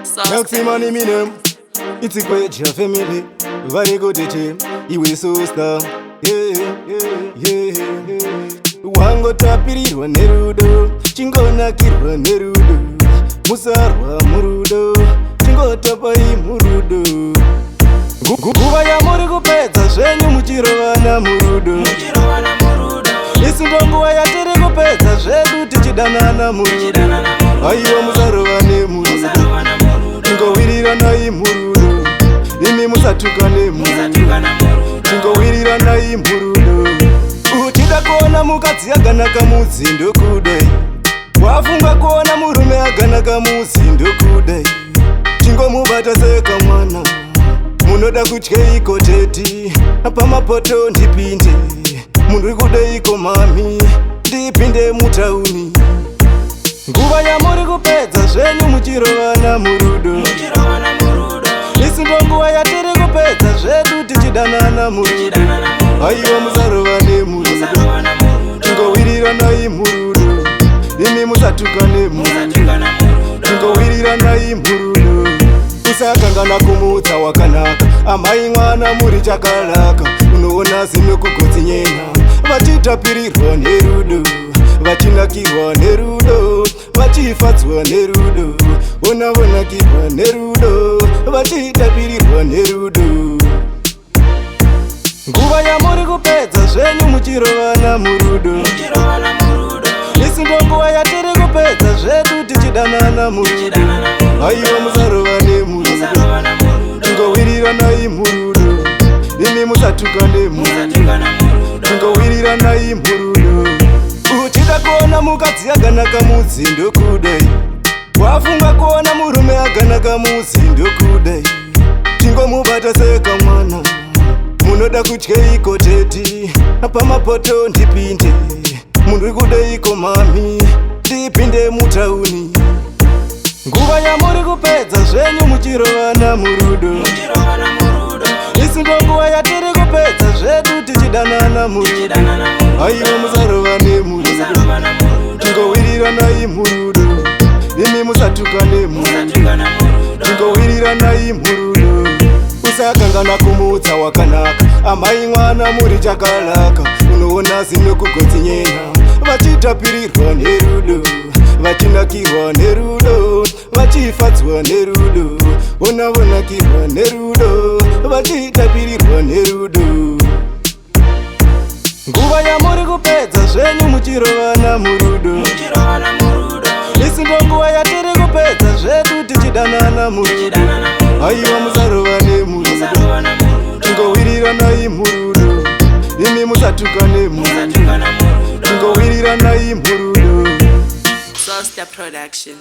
Maximum minimum, it's a great your family. Very good team, you will so star. Wango tapirirwa nerudo, chingonakirwa nerudo, musarwa murudo, chingotapai murudo. Nguva yamuri kupedza zvenyu muchirovana murudo. Isi ndonguva yatiri kupedza zvedu tichidanana murudo. Aiwa musarovane murudo, chingowiriranayi murudo. Imi musatukane murudo, chingowiriranayi murudo. Uchida kuona mukadzi aganaka mudzi ndokudai, wafunga kuona murume aganaka mudzi ndokudai. Chingomubata sekamwana, munoda kutyeiko teti, pamapoto ndipinde, muri kudeiko mami, ndipinde mutauni. Nguva yamuri kupedza zvenyu muchirovana murudo. Isi ndonguva yatiri kupedza zvedu tichidanana murudo. Aiwa musarovane murudo, chingowiriranayi murudo. Imi musatukane murudo, chingowiriranayi murudo. Usakangana kumutsa wakanaka, amai mwana muri chakalaka. Unoona zino kugodzinyena, vachitapirirwa nerudo, vachinakirwa nerudo, vachifadzwa nerudo. Ona vonakirwa nerudo, vachitapirirwa nerudo. Nguva yamuri kupedza zvenyu muchirovana murudo. Isi ndonguva yatiri kupedza zvedu tichidanana murudo. Aiwa musarovane murudo, chingowiriranayi murudo. Imi musatukane murudo, chingowiriranayi murudo. Uchida kuona mukadzi aganaka mudzi ndokudai, wafunga kuona murume aganaka mudzi ndokudai. Chingomubata sekamwana, munoda kutyeiko teti, pamapoto ndipinde, muri kudeiko mami, ndipinde mutauni. Nguva yamuri kupedza zvenyu muchirovana murudo. Isi ndonguva yatiri kupedza zvedu tichidanana murudo. Aiwa musarovane murudo, chingowiriranayi murudo. Imi musatukane murudo, chingowiriranayi murudo. Usakangana kumutsa wakanaka, amai mwana muri chakalaka. Unoona zino kugodzinyena, vachitapirirwa nerudo, vachinakirwa nerudo, vachifadzwa nerudo. Ona vonakirwa nerudo, vachitapirirwa nerudo. Nguva yamuri kupedza zvenyu muchirovana murudo. Isi ndonguva yatiri kupedza zvedu tichidanana murudo. Aiwa musarovane murudo, chingowiriranayi murudo. Imi musatukane murudo, chingowiriranayi murudo. Soulstar Production.